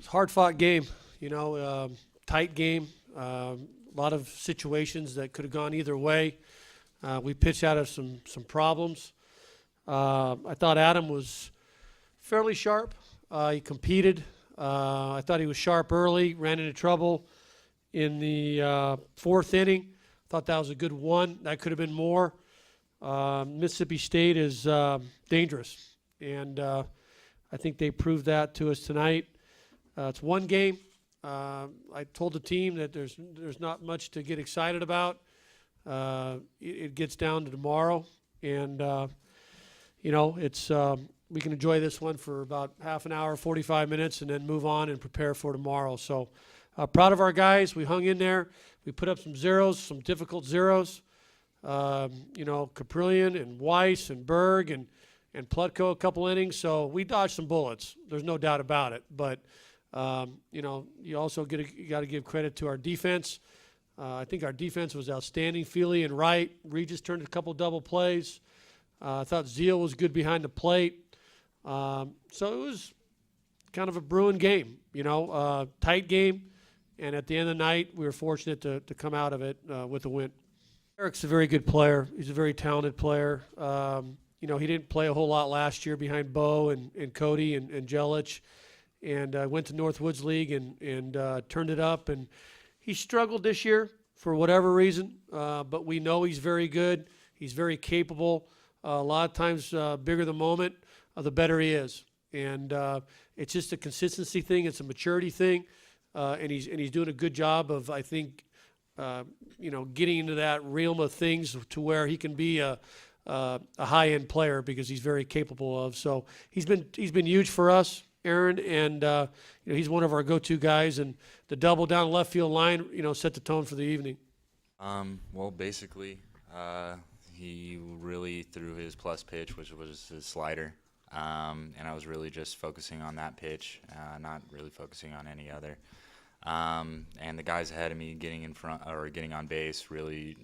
was a hard-fought game, tight game. A lot of situations that could have gone either way. We pitched out of some problems. I thought Adam was fairly sharp. He competed. I thought he was sharp early, ran into trouble in the fourth inning. Thought that was a good one. That could have been more. Mississippi State is dangerous, and I think they proved that to us tonight. It's one game. I told the team that there's not much to get excited about. It gets down to tomorrow, and it's we can enjoy this one for about half an hour, 45 minutes, and then move on and prepare for tomorrow. So proud of our guys. We hung in there. We put up some zeros, some difficult zeros. Caprillion and Weiss and Berg and Plutko a couple innings. So we dodged some bullets. There's no doubt about it. But you also got to give credit to our defense. I think our defense was outstanding. Filia and Wright. Regis turned a couple double plays. I thought Zeal was good behind the plate. So it was kind of a Bruin game, tight game. And at the end of the night, we were fortunate to come out of it with a win. Eric's a very good player. He's a very talented player. He didn't play a whole lot last year behind Bo and Cody and Jelic. And went to Northwoods League and turned it up. And he struggled this year for whatever reason. But we know he's very good. He's very capable. A lot of times, bigger the moment, the better he is. And it's just a consistency thing. It's a maturity thing. And he's doing a good job of, I think, getting into that realm of things to where he can be a high-end player because he's very capable of. So he's been huge for us, Aaron, and he's one of our go-to guys. And the double down left field line, set the tone for the evening. Well, basically, he really threw his plus pitch, which was his slider. And I was really just focusing on that pitch, not really focusing on any other. And the guys ahead of me getting in front or getting on base really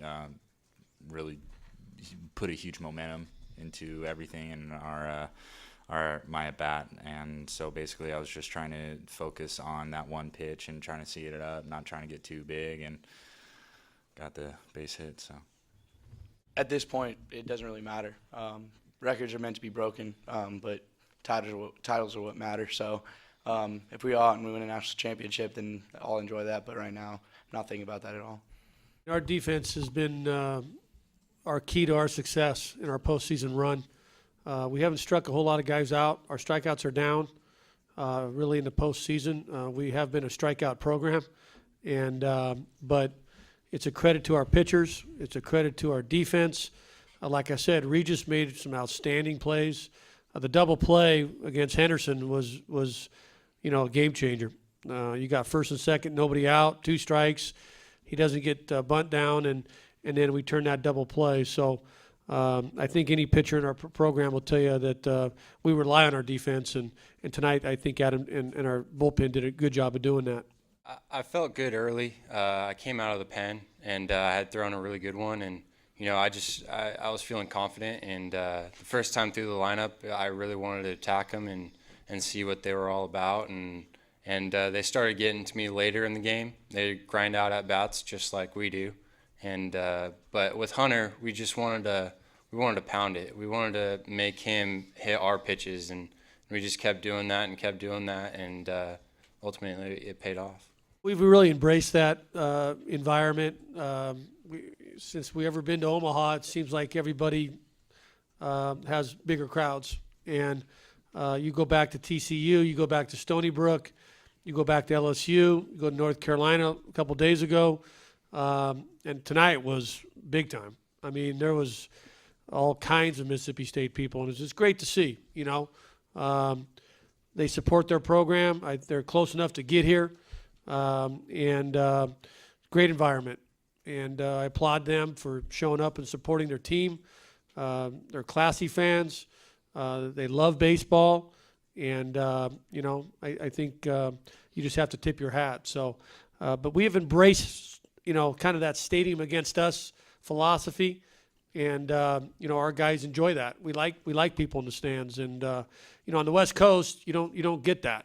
put a huge momentum into everything in my at bat. And so basically I was just trying to focus on that one pitch and trying to see it up, not trying to get too big, and got the base hit. So at this point, it doesn't really matter. Records are meant to be broken, but titles are what matter. So if we are and we win a national championship, then I'll enjoy that. But right now, I'm not thinking about that at all. Our defense has been our key to our success in our postseason run. We haven't struck a whole lot of guys out. Our strikeouts are down really in the postseason. We have been a strikeout program, but it's a credit to our pitchers. It's a credit to our defense. Like I said, Regis made some outstanding plays. The double play against Henderson was a game changer. You got first and second, nobody out, 2 strikes. He doesn't get bunt down, and then we turn that double play. So I think any pitcher in our program will tell you that we rely on our defense, and tonight I think Adam and our bullpen did a good job of doing that. I felt good early. I came out of the pen, and I had thrown a really good one, and I was feeling confident, and the first time through the lineup, I really wanted to attack them and see what they were all about, and they started getting to me later in the game. They grind out at bats just like we do, and but with Hunter, we wanted to pound it. We wanted to make him hit our pitches, and we just kept doing that, and ultimately it paid off. We've really embraced that environment. Since we ever been to Omaha, it seems like everybody has bigger crowds. And you go back to TCU, you go back to Stony Brook, you go back to LSU, you go to North Carolina a couple days ago, and tonight was big time. I mean, there was all kinds of Mississippi State people, and it's just great to see, They support their program. They're close enough to get here, and great environment. And I applaud them for showing up and supporting their team. They're classy fans. They love baseball. And, I think you just have to tip your hat. So, but we have embraced, kind of that stadium against us philosophy. And, our guys enjoy that. We like people in the stands. And, on the West Coast, you don't get that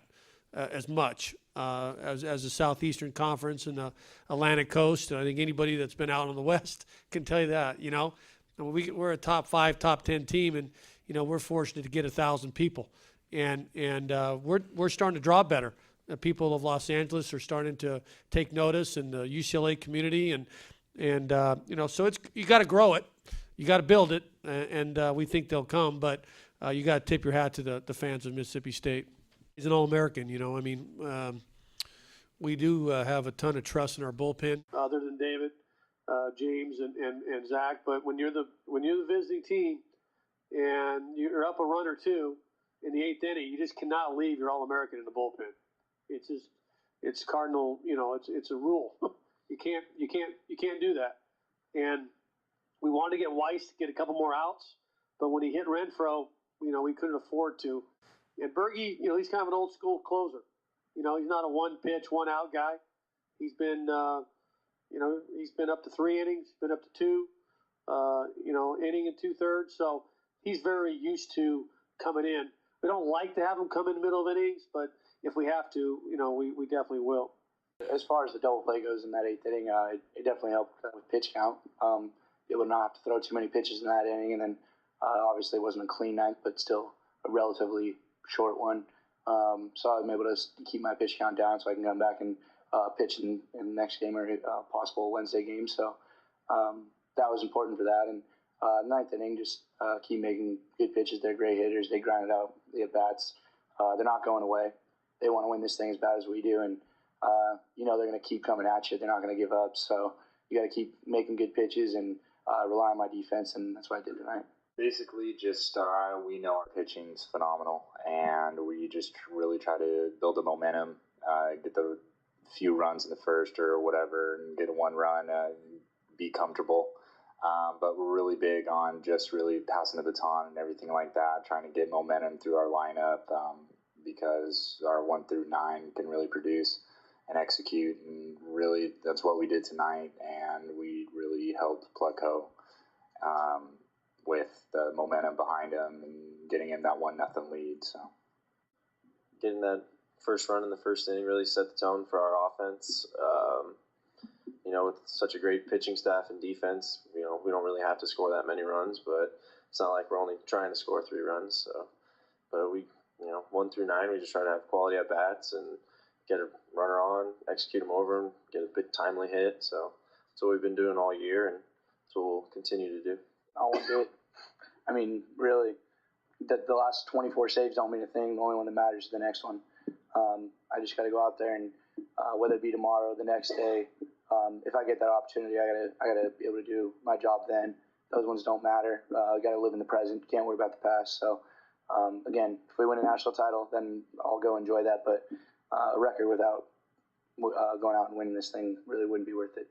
as much. as a Southeastern Conference and the Atlantic Coast. And I think anybody that's been out on the West can tell you that, you know. And we're a top 5, top 10 team, and, you know, we're fortunate to get 1,000 people. And we're starting to draw better. The people of Los Angeles are starting to take notice, and the UCLA community, and you know, so you got to grow it, you got to build it, and we think they'll come, but you got to tip your hat to the fans of Mississippi State. He's an All-American, you know. I mean, we do have a ton of trust in our bullpen, other than David, James, and Zach. But when you're the visiting team, and you're up a run or two in the 8th inning, you just cannot leave your All-American in the bullpen. It's cardinal, you know. It's a rule. You can't do that. And we wanted to get Weiss to get a couple more outs, but when he hit Renfro, you know, we couldn't afford to. And Bergie, you know, he's kind of an old school closer. You know, he's not a one pitch, one out guy. He's been, you know, he's been up to 3 innings, been up to 2, you know, inning and 2/3. So he's very used to coming in. We don't like to have him come in the middle of innings, but if we have to, you know, we definitely will. As far as the double play goes in that 8th inning, it definitely helped with pitch count. Able to not have to throw too many pitches in that inning, and then obviously it wasn't a clean ninth, but still a relatively short one. So I'm able to keep my pitch count down so I can come back and pitch in the next game or possible Wednesday game. So that was important for that. And 9th inning, just keep making good pitches. They're great hitters. They grind it out the at-bats. They're not going away. They want to win this thing as bad as we do. And you know they're going to keep coming at you. They're not going to give up. So you got to keep making good pitches and rely on my defense, and that's what I did tonight. Basically, just we know our pitching's phenomenal, and we just really try to build the momentum, get the few runs in the first or whatever, and get a 1 run, be comfortable. But we're really big on just really passing the baton and everything like that, trying to get momentum through our lineup, because our 1 through 9 can really produce and execute, and really that's what we did tonight, and we really helped Plutko with the momentum behind him and getting him that 1-0 lead. So getting that first run in the first inning really set the tone for our offense. You know, with such a great pitching staff and defense, you know, we don't really have to score that many runs, but it's not like we're only trying to score 3 runs. So, but we, you know, 1 through 9, we just try to have quality at bats and get a runner on, execute them over, and get a big timely hit. So that's what we've been doing all year, and that's what we'll continue to do. I won't do it. I mean, really, the last 24 saves don't mean a thing. The only one that matters is the next one. I just got to go out there and whether it be tomorrow, the next day, if I get that opportunity, I gotta be able to do my job then. Those ones don't matter. I got to live in the present. Can't worry about the past. So again, if we win a national title, then I'll go enjoy that. But a record without going out and winning this thing really wouldn't be worth it.